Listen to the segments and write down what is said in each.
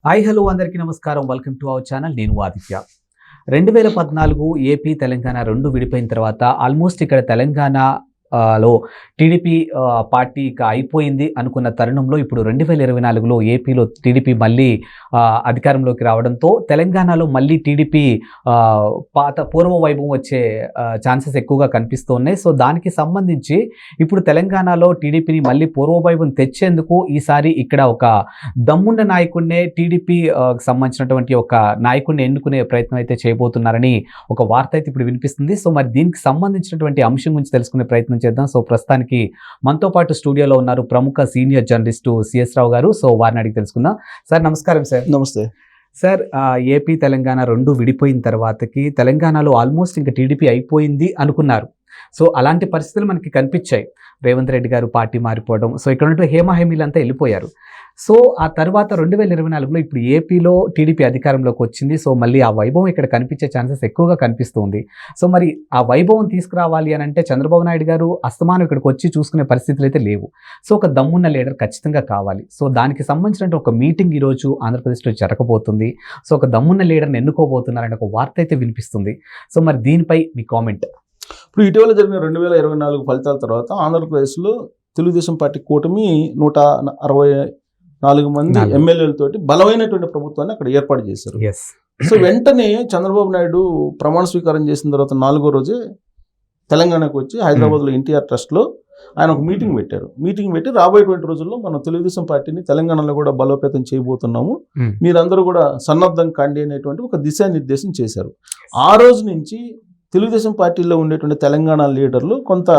Hi hello అందరికీ నమస్కారం. Welcome to our channel. నేను ఆదిత్య. 2014 ఏపీ తెలంగాణ రెండు విడిపోయిన తర్వాత ఆల్మోస్ట్ ఇక్కడ తెలంగాణలో టీడీపీ పార్టీ ఇక అయిపోయింది అనుకున్న తరుణంలో ఇప్పుడు 2024లో ఏపీలో టీడీపీ మళ్ళీ అధికారంలోకి రావడంతో తెలంగాణలో మళ్ళీ టీడీపీ పూర్వ వైభవం వచ్చే ఛాన్సెస్ ఎక్కువగా కనిపిస్తూ ఉన్నాయి. సో దానికి సంబంధించి ఇప్పుడు తెలంగాణలో టీడీపీని మళ్ళీ పూర్వ వైభవం తెచ్చేందుకు ఈసారి ఇక్కడ ఒక దమ్మున్న నాయకుడినే టీడీపీ సంబంధించినటువంటి ఒక నాయకుడిని ఎన్నుకునే ప్రయత్నం అయితే చేయబోతున్నారని ఒక వార్త అయితే ఇప్పుడు వినిపిస్తుంది. సో మరి దీనికి సంబంధించినటువంటి అంశం గురించి తెలుసుకునే ప్రయత్నం చేద్దాం. సో ప్రస్తుతానికి మనతో పాటు స్టూడియోలో ఉన్నారు ప్రముఖ సీనియర్ జర్నలిస్టు సిఎస్ రావు గారు. సో వారిని అడిగి తెలుసుకుందాం. సార్ నమస్కారం. సార్ నమస్తే సార్. ఏపీ తెలంగాణ రెండు విడిపోయిన తర్వాతకి తెలంగాణలో ఆల్మోస్ట్ ఇంకా టీడీపీ అయిపోయింది అనుకున్నారు. సో అలాంటి పరిస్థితులు మనకి కనిపించాయి. రేవంత్ రెడ్డి గారు పార్టీ మారిపోవడం, సో ఇక్కడ ఉన్నటువంటి హేమహేమీలంతా వెళ్ళిపోయారు. సో ఆ తర్వాత 2024లో ఇప్పుడు ఏపీలో టీడీపీ అధికారంలోకి వచ్చింది. సో మళ్ళీ ఆ వైభవం ఇక్కడ కనిపించే ఛాన్సెస్ ఎక్కువగా కనిపిస్తుంది. సో మరి ఆ వైభవం తీసుకురావాలి అని అంటే చంద్రబాబు నాయుడు గారు అస్తమానం ఇక్కడికి వచ్చి చూసుకునే పరిస్థితులు అయితే లేవు. సో ఒక దమ్మున్న లీడర్ ఖచ్చితంగా కావాలి. సో దానికి సంబంధించిన ఒక మీటింగ్ ఈరోజు ఆంధ్రప్రదేశ్లో జరగబోతుంది. సో ఒక దమ్మున్న లీడర్ని ఎన్నుకోబోతున్నారని ఒక వార్త అయితే వినిపిస్తుంది. సో మరి దీనిపై మీ కామెంట్. ఇప్పుడు ఇటీవల జరిగిన 2024 ఫలితాల తర్వాత ఆంధ్రప్రదేశ్లో తెలుగుదేశం పార్టీ కూటమి 164 మంది ఎమ్మెల్యేలతోటి బలమైనటువంటి ప్రభుత్వాన్ని అక్కడ ఏర్పాటు చేశారు. సో వెంటనే చంద్రబాబు నాయుడు ప్రమాణ స్వీకారం చేసిన తర్వాత 4వ రోజే తెలంగాణకు వచ్చి హైదరాబాద్లో ఎన్టీఆర్ ట్రస్ట్లో ఆయన ఒక మీటింగ్ పెట్టారు. మీటింగ్ పెట్టి రాబోయేటువంటి రోజుల్లో మనం తెలుగుదేశం పార్టీని తెలంగాణలో కూడా బలోపేతం చేయబోతున్నాము, మీరందరూ కూడా సన్నద్ధం కండి అనేటువంటి ఒక దిశానిర్దేశం చేశారు. ఆ రోజు నుంచి తెలుగుదేశం పార్టీలో ఉండేటువంటి తెలంగాణ లీడర్లు కొంత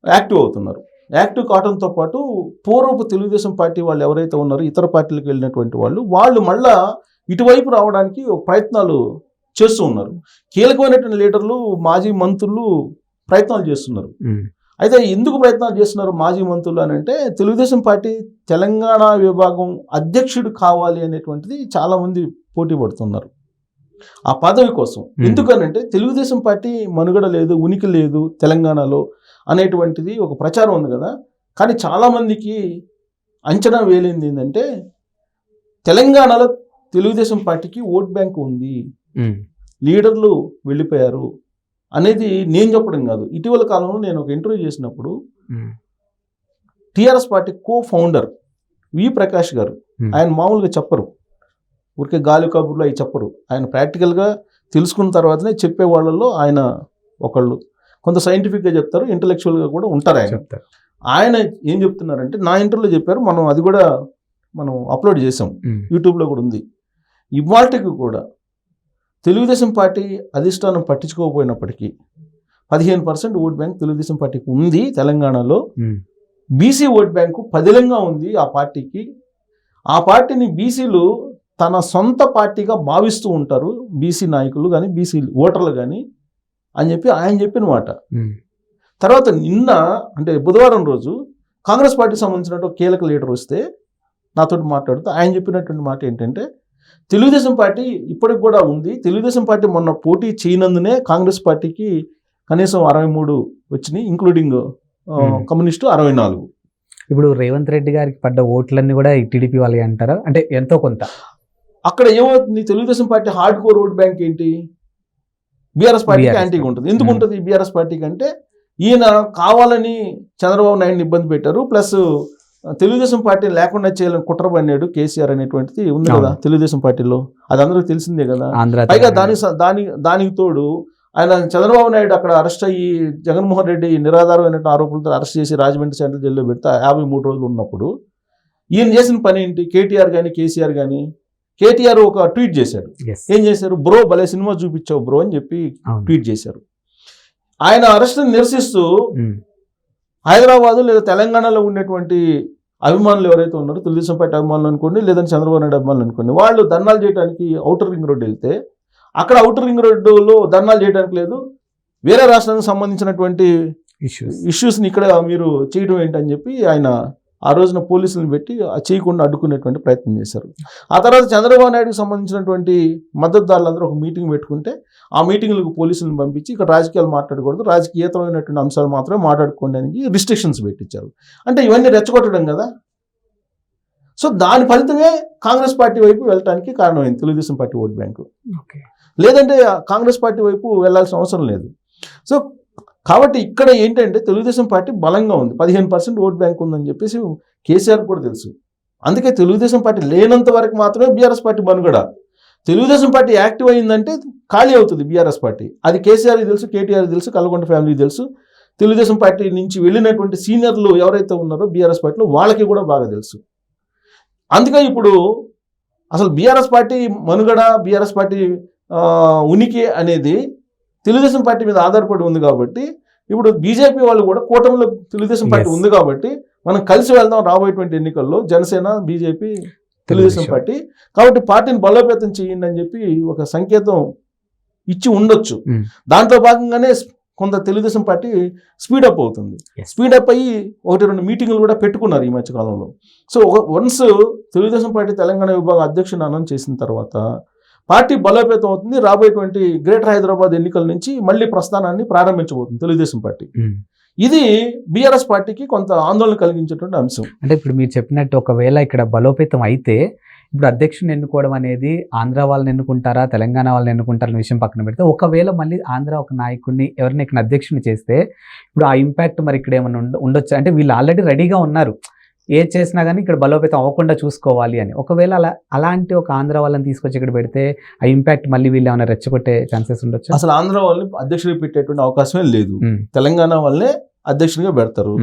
యాక్టివ్ అవుతున్నారు. యాక్టివ్ కావడంతో పాటు పూర్వపు తెలుగుదేశం పార్టీ వాళ్ళు ఎవరైతే ఉన్నారో ఇతర పార్టీలకు వెళ్ళినటువంటి వాళ్ళు మళ్ళా ఇటువైపు రావడానికి ప్రయత్నాలు చేస్తూ ఉన్నారు. కీలకమైనటువంటి లీడర్లు, మాజీ మంత్రులు ప్రయత్నాలు చేస్తున్నారు. అయితే ఎందుకు ప్రయత్నాలు చేస్తున్నారు మాజీ మంత్రులు అని అంటే, తెలుగుదేశం పార్టీ తెలంగాణ విభాగం అధ్యక్షుడు కావాలి అనేటువంటిది చాలామంది పోటీ పడుతున్నారు ఆ పదవి కోసం. ఎందుకనంటే తెలుగుదేశం పార్టీ మనుగడ లేదు, ఉనికి లేదు తెలంగాణలో అనేటువంటిది ఒక ప్రచారం ఉంది కదా. కానీ చాలామందికి అంచనా వేలింది ఏంటంటే, తెలంగాణలో తెలుగుదేశం పార్టీకి ఓట్ బ్యాంక్ ఉంది, లీడర్లు వెళ్ళిపోయారు అనేది నేను చెప్పడం కాదు. ఇటీవల కాలంలో నేను ఒక ఇంటర్వ్యూ చేసినప్పుడు టీఆర్ఎస్ పార్టీ కో-ఫౌండర్ వి ప్రకాష్ గారు, ఆయన మామూలుగా చెప్పరు, ఊరికే గాలి కబుర్లు అవి చెప్పరు. ఆయన ప్రాక్టికల్గా తెలుసుకున్న తర్వాతనే చెప్పే వాళ్ళల్లో ఆయన ఒకళ్ళు. కొంత సైంటిఫిక్గా చెప్తారు, ఇంటలెక్చువల్గా కూడా ఉంటారు ఆయన. ఆయన ఏం చెప్తున్నారంటే, నా ఇంటర్వ్యూలో చెప్పారు, అది కూడా మనం అప్లోడ్ చేసాం, యూట్యూబ్లో కూడా ఉంది. ఇవాళకి కూడా తెలుగుదేశం పార్టీ అధిష్టానం పట్టించుకోకపోయినప్పటికీ 15% ఓట్ బ్యాంక్ తెలుగుదేశం పార్టీకి ఉంది తెలంగాణలో. బీసీ ఓట్ బ్యాంకు పదిలంగా ఉంది ఆ పార్టీకి. ఆ పార్టీని బీసీలు తన సొంత పార్టీగా భావిస్తూ ఉంటారు, బీసీ నాయకులు కానీ బీసీ ఓటర్లు కానీ అని చెప్పి ఆయన చెప్పిన మాట. తర్వాత నిన్న అంటే బుధవారం రోజు కాంగ్రెస్ పార్టీకి సంబంధించిన కీలక లీడర్ వస్తే నాతో మాట్లాడుతూ ఆయన చెప్పినటువంటి మాట ఏంటంటే, తెలుగుదేశం పార్టీ ఇప్పటికి కూడా ఉంది, తెలుగుదేశం పార్టీ మొన్న పోటీ చేయనందునే కాంగ్రెస్ పార్టీకి కనీసం 63 వచ్చినాయి, ఇంక్లూడింగ్ కమ్యూనిస్టు 64. ఇప్పుడు రేవంత్ రెడ్డి గారికి పడ్డ ఓట్లన్నీ కూడా టీడీపీ వాళ్ళే అంటారా? అంటే ఎంతో కొంత అక్కడ ఏమవుతుంది, Telugu Desam party hard core vote bank ఏంటి, బీఆర్ఎస్ పార్టీకి యాంటీగా ఉంటుంది. ఎందుకు ఉంటుంది బీఆర్ఎస్ పార్టీకి అంటే, ఈయన కావాలని చంద్రబాబు నాయుడిని ఇబ్బంది పెట్టారు, ప్లస్ తెలుగుదేశం పార్టీని లేకుండా చేయాలని కుట్ర పన్నాడు కేసీఆర్ అనేటువంటిది ఉంది కదా తెలుగుదేశం పార్టీలో, అది అందరికీ తెలిసిందే కదా. పైగా దానికి తోడు ఆయన చంద్రబాబు నాయుడు అక్కడ అరెస్ట్ అయ్యి జగన్మోహన్ రెడ్డి నిరాధారమైన ఆరోపణలతో అరెస్ట్ చేసి రాజమండ్రి సెంట్రల్ జైల్లో పెడితే 53 రోజులు ఉన్నప్పుడు ఈయన చేసిన పని ఏంటి, కేటీఆర్ కానీ కేసీఆర్ కానీ, కేటీఆర్ ఒక ట్వీట్ చేశాడు. ఏం చేశారు, బ్రో భలే సినిమా చూపించావు బ్రో అని చెప్పి ట్వీట్ చేశారు. ఆయన అరెస్ట్ని నిరసిస్తూ హైదరాబాదు లేదా తెలంగాణలో ఉండేటువంటి అభిమానులు ఎవరైతే ఉన్నారో, తెలుగుదేశం పార్టీ అభిమానులు అనుకోండి, లేదంటే చంద్రబాబు నాయుడు అభిమానులు అనుకోండి, వాళ్ళు ధర్నాలు చేయడానికి ఔటర్ రింగ్ రోడ్ వెళ్తే అక్కడ ఔటర్ రింగ్ రోడ్డులో ధర్నాలు చేయడానికి లేదు, వేరే రాష్ట్రానికి సంబంధించినటువంటి ఇష్యూస్ని ఇక్కడ మీరు చేయడం ఏంటని చెప్పి ఆయన ఆ రోజున పోలీసులను పెట్టి చేయకుండా అడ్డుకునేటువంటి ప్రయత్నం చేశారు. ఆ తర్వాత చంద్రబాబు నాయుడుకి సంబంధించినటువంటి మద్దతుదారులందరూ ఒక మీటింగ్ పెట్టుకుంటే ఆ మీటింగ్లకు పోలీసులను పంపించి ఇక్కడ రాజకీయాలు మాట్లాడకూడదు, రాజకీయేతరమైనటువంటి అంశాలు మాత్రమే మాట్లాడుకోవడానికి రిస్ట్రిక్షన్స్ పెట్టించారు. అంటే ఇవన్నీ రెచ్చగొట్టడం కదా. సో దాని ఫలితమే కాంగ్రెస్ పార్టీ వైపు వెళ్ళటానికి కారణమైంది Telugu Desam party vote bank. Okay. లేదంటే కాంగ్రెస్ పార్టీ వైపు వెళ్ళాల్సిన అవసరం లేదు. సో కాబట్టి ఇక్కడ ఏంటంటే తెలుగుదేశం పార్టీ బలంగా ఉంది, 15% ఓట్ బ్యాంక్ ఉందని చెప్పేసి కేసీఆర్ కూడా తెలుసు. అందుకే తెలుగుదేశం పార్టీ లేనంత వరకు మాత్రమే బీఆర్ఎస్ పార్టీ మనుగడ. తెలుగుదేశం పార్టీ యాక్టివ్ అయిందంటే ఖాళీ అవుతుంది బీఆర్ఎస్ పార్టీ. అది కేసీఆర్ తెలుసు, కేటీఆర్ తెలుసు, కల్వకుంట్ల ఫ్యామిలీ తెలుసు. తెలుగుదేశం పార్టీ నుంచి వెళ్ళినటువంటి సీనియర్లు ఎవరైతే ఉన్నారో బీఆర్ఎస్ పార్టీలో వాళ్ళకి కూడా బాగా తెలుసు. అందుకే ఇప్పుడు అసలు బీఆర్ఎస్ పార్టీ మనుగడ, బీఆర్ఎస్ పార్టీ ఉనికి అనేది తెలుగుదేశం పార్టీ మీద ఆధారపడి ఉంది. కాబట్టి ఇప్పుడు బీజేపీ వాళ్ళు కూడా కూటమిలో తెలుగుదేశం పార్టీ ఉంది కాబట్టి మనం కలిసి వెళ్దాం రాబోయేటువంటి ఎన్నికల్లో, జనసేన, బీజేపీ, తెలుగుదేశం పార్టీ. కాబట్టి పార్టీని బలోపేతం చేయండి అని చెప్పి ఒక సంకేతం ఇచ్చి ఉండొచ్చు. దాంట్లో భాగంగానే కొంత తెలుగుదేశం పార్టీ స్పీడప్ అవుతుంది. స్పీడప్ అయ్యి 1-2 మీటింగులు కూడా పెట్టుకున్నారు ఈ మధ్యకాలంలో. So once Telugu Desam party Telangana విభాగం అధ్యక్షుని అనౌన్స్ చేసిన తర్వాత పార్టీ బలోపేతం అవుతుంది. రాబోయేటువంటి గ్రేటర్ హైదరాబాద్ ఎన్నికల నుంచి మళ్ళీ ప్రస్థానాన్ని ప్రారంభించబోతుంది తెలుగుదేశం పార్టీ. ఇది బీఆర్ఎస్ పార్టీకి కొంత ఆందోళన కలిగించేటువంటి అంశం. అంటే ఇప్పుడు మీరు చెప్పినట్టు ఒకవేళ ఇక్కడ బలోపేతం అయితే ఇప్పుడు అధ్యక్షుని ఎన్నుకోవడం అనేది ఆంధ్ర వాళ్ళని ఎన్నుకుంటారా, తెలంగాణ వాళ్ళని ఎన్నుకుంటారా అనే విషయం పక్కన పెడితే, ఒకవేళ మళ్ళీ ఆంధ్ర ఒక నాయకుడిని ఎవరిని ఇక్కడ అధ్యక్షుని చేస్తే ఇప్పుడు ఆ ఇంపాక్ట్ మరి ఇక్కడ ఏమైనా ఉండొచ్చు. అంటే వీళ్ళు ఆల్రెడీ రెడీగా ఉన్నారు, ఏ చేసినా కానీ ఇక్కడ బలోపేతం అవ్వకుండా చూసుకోవాలి అని. ఒకవేళ అలాంటి ఒక ఆంధ్ర వాళ్ళని తీసుకొచ్చి ఇక్కడ పెడితే ఆ ఇంపాక్ట్ మళ్ళీ వీళ్ళు ఏమైనా రెచ్చగొట్టే ఛాన్సెస్ ఉండొచ్చు. అసలు ఆంధ్ర వాళ్ళని అధ్యక్షుడికి పెట్టేటువంటి అవకాశమే లేదు. తెలంగాణ వాళ్ళనే అధ్యక్షుడిగా పెడతారు.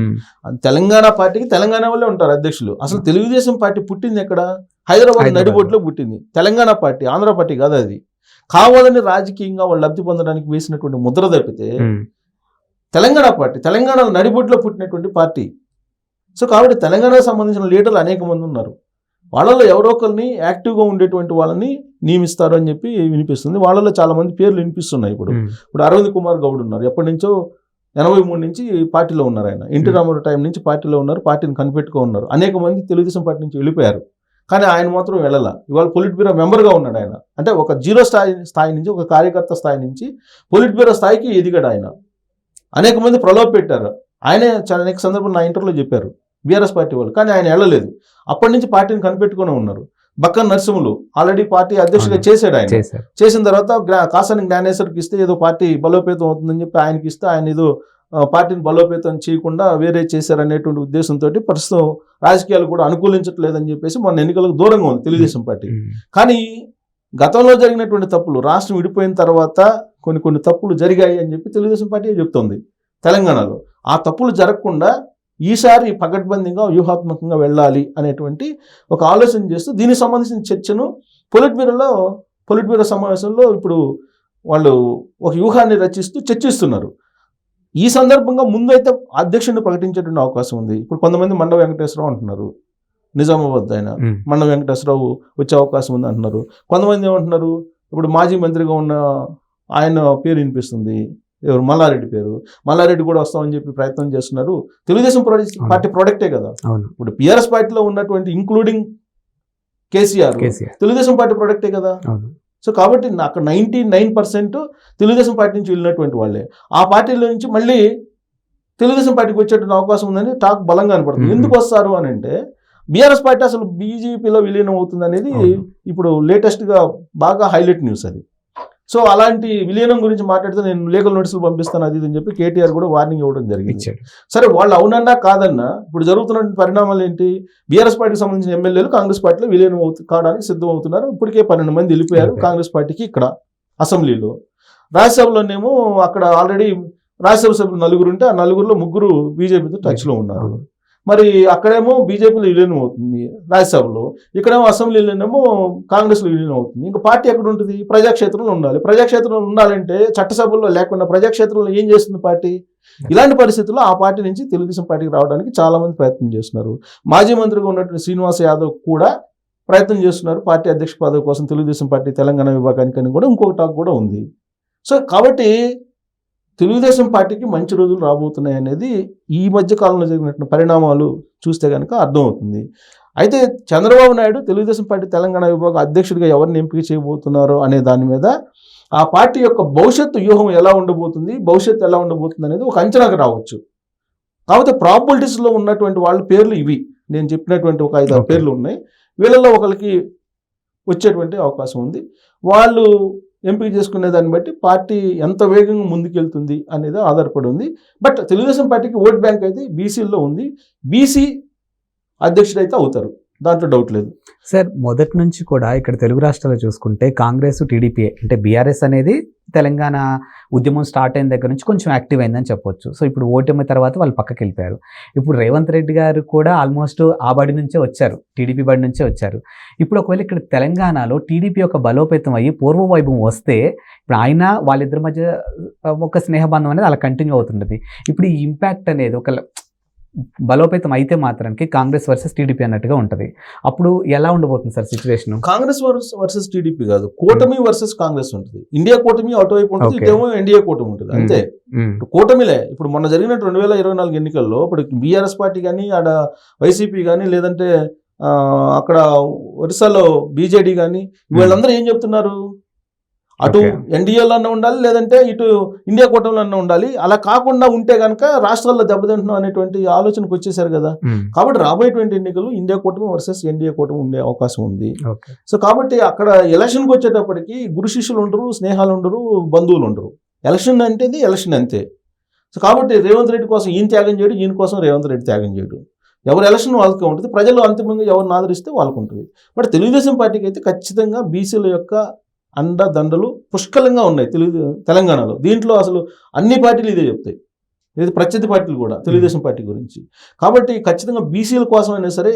తెలంగాణ పార్టీకి తెలంగాణ వాళ్ళే ఉంటారు అధ్యక్షులు. అసలు తెలుగుదేశం పార్టీ పుట్టింది ఎక్కడ? హైదరాబాద్ నడిబొడ్లో పుట్టింది. తెలంగాణ పార్టీ, ఆంధ్ర పార్టీ కాదు అది. కావాలని రాజకీయంగా వాళ్ళు లబ్ధి పొందడానికి వేసినటువంటి ముద్ర తప్పితే తెలంగాణ పార్టీ తెలంగాణ నడిబొడ్లో పుట్టినటువంటి పార్టీ. సో కాబట్టి తెలంగాణకు సంబంధించిన లీడర్లు అనేక మంది ఉన్నారు. వాళ్ళలో ఎవరో ఒకరిని యాక్టివ్గా ఉండేటువంటి వాళ్ళని నియమిస్తారు అని చెప్పి వినిపిస్తుంది. వాళ్ళలో చాలా మంది పేర్లు వినిపిస్తున్నాయి. ఇప్పుడు అరవింద్ కుమార్ గౌడ్ ఉన్నారు, ఎప్పటి నుంచో 83 నుంచి పార్టీలో ఉన్నారు. ఆయన ఎన్టీ రామారావు టైం నుంచి పార్టీలో ఉన్నారు, పార్టీని కనిపెట్టుకో ఉన్నారు. అనేక మంది తెలుగుదేశం పార్టీ నుంచి వెళ్ళిపోయారు, కానీ ఆయన మాత్రం వెళ్ళాల. ఇవాళ పొలిట్ బ్యూరో మెంబర్గా ఉన్నాడు ఆయన. అంటే ఒక జీరో స్థాయి నుంచి, ఒక కార్యకర్త స్థాయి నుంచి పొలిట్ బ్యూరో స్థాయికి ఎదిగాడు ఆయన. అనేక మంది ప్రలోభ పెట్టారు. ఆయనే చాలా అనేక సందర్భంలో నా ఇంటర్వ్యూలో చెప్పారు బీఆర్ఎస్ పార్టీ వాళ్ళు, కానీ ఆయన వెళ్ళలేదు. అప్పటి నుంచి పార్టీని కనిపెట్టుకుని ఉన్నారు. బక్కన్ నరసింహులు ఆల్రెడీ పార్టీ అధ్యక్షుడిగా చేశాడు. ఆయన చేసిన తర్వాత కాసాని జ్ఞానేశ్వర్కి ఇస్తే ఏదో పార్టీ బలోపేతం అవుతుందని చెప్పి ఆయనకి ఇస్తే ఆయన ఏదో పార్టీని బలోపేతం చేయకుండా వేరే చేశారనేటువంటి ఉద్దేశంతో ప్రస్తుతం రాజకీయాలు కూడా అనుకూలించట్లేదని చెప్పేసి మొన్న ఎన్నికలకు దూరంగా ఉంది తెలుగుదేశం పార్టీ. కానీ గతంలో జరిగినటువంటి తప్పులు, రాష్ట్రం విడిపోయిన తర్వాత కొన్ని తప్పులు జరిగాయి అని చెప్పి తెలుగుదేశం పార్టీ చెప్తోంది తెలంగాణలో. ఆ తప్పులు జరగకుండా ఈసారి పకడ్బందీగా వ్యూహాత్మకంగా వెళ్ళాలి అనేటువంటి ఒక ఆలోచన చేస్తూ దీనికి సంబంధించిన చర్చను పొలిట్ బ్యూరో సమావేశంలో ఇప్పుడు వాళ్ళు ఒక వ్యూహాన్ని రచిస్తూ చర్చిస్తున్నారు. ఈ సందర్భంగా ముందైతే అధ్యక్షుడిని ప్రకటించేటువంటి అవకాశం ఉంది. ఇప్పుడు కొంతమంది మండ వెంకటేశ్వరరావు అంటున్నారు, నిజామాబాద్ ఆయన మండ వెంకటేశ్వరరావు వచ్చే అవకాశం ఉంది అంటున్నారు. కొంతమంది ఏమంటున్నారు, ఇప్పుడు మాజీ మంత్రిగా ఉన్న ఆయన పేరు వినిపిస్తుంది, ఎవరు మల్లారెడ్డి పేరు. మల్లారెడ్డి కూడా వస్తామని చెప్పి ప్రయత్నం చేస్తున్నారు. తెలుగుదేశం పార్టీ ప్రొడక్టే కదా. ఇప్పుడు బీఆర్ఎస్ పార్టీలో ఉన్నటువంటి ఇంక్లూడింగ్ కేసీఆర్ తెలుగుదేశం పార్టీ ప్రొడక్టే కదా. సో కాబట్టి అక్కడ 99% తెలుగుదేశం పార్టీ నుంచి వెళ్ళినటువంటి వాళ్ళే. ఆ పార్టీలో నుంచి మళ్ళీ తెలుగుదేశం పార్టీకి వచ్చేటువంటి అవకాశం ఉందని టాక్ బలంగా కనపడుతుంది. ఎందుకు వస్తారు అని అంటే బీఆర్ఎస్ పార్టీ అసలు బీజేపీలో విలీనం అవుతుంది అనేది ఇప్పుడు లేటెస్ట్గా బాగా హైలైట్ న్యూస్ అది. సో అలాంటి విలీనం గురించి మాట్లాడితే నేను లీగల్ నోటీసులు పంపిస్తాను అది అని చెప్పి కేటీఆర్ కూడా వార్నింగ్ ఇవ్వడం జరిగింది. సరే వాళ్ళు అవునన్నా కాదన్నా ఇప్పుడు జరుగుతున్న పరిణామాలు ఏంటి? బీఆర్ఎస్ పార్టీకి సంబంధించిన ఎమ్మెల్యేలు కాంగ్రెస్ పార్టీలో విలీనం కావడానికి సిద్ధం అవుతున్నారు. ఇప్పటికే 12 మంది వెళ్ళిపోయారు కాంగ్రెస్ పార్టీకి. ఇక్కడ అసెంబ్లీలో, రాజ్యసభలోనేమో అక్కడ ఆల్రెడీ రాజ్యసభ సభ్యులు 4 ఉంటే ఆ 4లో 3 బీజేపీతో టచ్లో ఉన్నారు. మరి అక్కడేమో బీజేపీలో విలీనం అవుతుంది రాజ్యసభలో, ఇక్కడేమో అసెంబ్లీలోనేమో కాంగ్రెస్లో విలీనం అవుతుంది. ఇంకా పార్టీ ఎక్కడ ఉంటుంది? ప్రజాక్షేత్రంలో ఉండాలి. ప్రజాక్షేత్రంలో ఉండాలంటే చట్టసభల్లో లేకుండా ప్రజాక్షేత్రంలో ఏం చేస్తుంది పార్టీ? ఇలాంటి పరిస్థితుల్లో ఆ పార్టీ నుంచి తెలుగుదేశం పార్టీకి రావడానికి చాలా మంది ప్రయత్నం చేస్తున్నారు. మాజీ మంత్రిగా ఉన్నటువంటి శ్రీనివాస్ యాదవ్ కూడా ప్రయత్నం చేస్తున్నారు పార్టీ అధ్యక్ష పదవి కోసం తెలుగుదేశం పార్టీ తెలంగాణ విభాగానికి అని కూడా ఇంకొక టాక్ కూడా ఉంది. సో కాబట్టి తెలుగుదేశం పార్టీకి మంచి రోజులు రాబోతున్నాయి అనేది ఈ మధ్య కాలంలో జరిగినటువంటి పరిణామాలు చూస్తే కనుక అర్థమవుతుంది. అయితే చంద్రబాబు నాయుడు తెలుగుదేశం పార్టీ తెలంగాణ విభాగం అధ్యక్షుడిగా ఎవరిని ఎంపిక చేయబోతున్నారు అనే దాని మీద ఆ పార్టీ యొక్క భవిష్యత్తు వ్యూహం ఎలా ఉండబోతుంది, భవిష్యత్తు ఎలా ఉండబోతుంది అనేది ఒక అంచనాకు రావచ్చు. కాకపోతే ప్రాబిలిటీస్లో ఉన్నటువంటి వాళ్ళ పేర్లు ఇవి. నేను చెప్పినటువంటి ఒక 5-6 Okay. పేర్లు ఉన్నాయి. వీళ్ళలో ఒకరికి వచ్చేటువంటి అవకాశం ఉంది. వాళ్ళు ఎంపిక చేసుకునే దాన్ని బట్టి పార్టీ ఎంత వేగంగా ముందుకెళ్తుంది అనేది ఆధారపడి ఉంది. బట్ తెలుగుదేశం పార్టీకి ఓట్ బ్యాంక్ అయితే బీసీల్లో ఉంది. బీసీ అధ్యక్షుడైతే అవుతారు, దాంట్లో డౌట్ లేదు. సార్ మొదటి నుంచి కూడా ఇక్కడ తెలుగు రాష్ట్రాల్లో చూసుకుంటే కాంగ్రెస్ టీడీపీ అంటే బీఆర్ఎస్ అనేది తెలంగాణ ఉద్యమం స్టార్ట్ అయిన దగ్గర నుంచి కొంచెం యాక్టివ్ అయిందని చెప్పొచ్చు. సో ఇప్పుడు ఓటమి తర్వాత వాళ్ళు పక్కకి వెళ్ళిపోయారు. ఇప్పుడు రేవంత్ రెడ్డి గారు కూడా ఆల్మోస్ట్ ఆ బడి నుంచే వచ్చారు, టీడీపీ బడి నుంచే వచ్చారు. ఇప్పుడు ఒకవేళ ఇక్కడ తెలంగాణలో టీడీపీ యొక్క బలోపేతం అయ్యి పూర్వ వైభవం వస్తే ఇప్పుడు ఆయన వాళ్ళిద్దరి మధ్య ఒక స్నేహబంధం అనేది అలా కంటిన్యూ అవుతుంటుంది. ఇప్పుడు ఈ ఇంపాక్ట్ అనేది ఒక బలోపేతం అయితే మాత్రానికి కాంగ్రెస్ వర్సెస్ టీడీపీ అన్నట్టుగా ఉంటుంది. అప్పుడు ఎలా ఉండబోతుంది sir situation? Congress versus TDP కాదు, కూటమి వర్సెస్ కాంగ్రెస్ ఉంటుంది. ఇండియా కూటమి అటువైపు ఉంటుంది, Okay. ఇటేమో ఎన్డీఏ కూటమి ఉంటుంది, అంతే. ఇప్పుడు కూటమిలే. ఇప్పుడు మొన్న జరిగిన 2024 ఎన్నికల్లో ఇప్పుడు బీఆర్ఎస్ పార్టీ కానీ, ఆడ వైసీపీ కానీ, లేదంటే అక్కడ ఒరిస్సాలో బీజేడీ కానీ, వీళ్ళందరూ ఏం చెప్తున్నారు? అటు Okay. ఎన్డీఏలో ఉండాలి, లేదంటే ఇటు ఇండియా కూటమిలో ఉండాలి. అలా కాకుండా ఉంటే కనుక రాష్ట్రాల్లో దెబ్బతింటున్నాం అనేటువంటి ఆలోచనకు వచ్చేసారు కదా. కాబట్టి రాబోయేటువంటి ఎన్నికలు ఇండియా కూటమి వర్సెస్ ఎన్డీఏ కూటమి ఉండే అవకాశం ఉంది. సో కాబట్టి అక్కడ ఎలక్షన్కి వచ్చేటప్పటికి గురు శిష్యులు ఉండరు, స్నేహాలు ఉండరు, బంధువులు ఉండరు. ఎలక్షన్ అంటే ఎలక్షన్ అంతే. సో కాబట్టి రేవంత్ రెడ్డి కోసం ఈయన త్యాగం చేయడు, ఈయన కోసం రేవంత్ రెడ్డి త్యాగం చేయడు. ఎవరు ఎలక్షన్ వాళ్ళకే ఉంటుంది, ప్రజలు అంతిమంగా ఎవరిని ఆదరిస్తే వాళ్ళకు ఉంటుంది. బట్ తెలుగుదేశం పార్టీకి అయితే ఖచ్చితంగా బీసీల యొక్క అండదండలు పుష్కలంగా ఉన్నాయి తెలంగాణలో. దీంట్లో అసలు అన్ని పార్టీలు ఇదే చెప్తాయి, ఇది ప్రత్యర్థి పార్టీలు కూడా తెలుగుదేశం పార్టీ గురించి. కాబట్టి ఖచ్చితంగా బీసీల కోసం అయినా సరే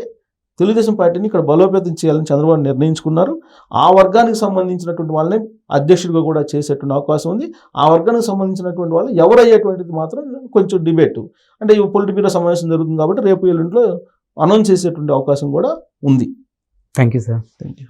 తెలుగుదేశం పార్టీని ఇక్కడ బలోపేతం చేయాలని చంద్రబాబు నిర్ణయించుకున్నారు. ఆ వర్గానికి సంబంధించినటువంటి వాళ్ళని అధ్యక్షుడిగా కూడా చేసేటువంటి అవకాశం ఉంది. ఆ వర్గానికి సంబంధించినటువంటి వాళ్ళు ఎవరు అయ్యేటువంటిది మాత్రం కొంచెం డిబేట్, అంటే ఈ పొలిటిక్ బ్యూరో సమావేశం జరుగుతుంది కాబట్టి రేపు ఎల్లుండిలో అనౌన్స్ చేసేటువంటి అవకాశం కూడా ఉంది. Thank you sir. Thank you.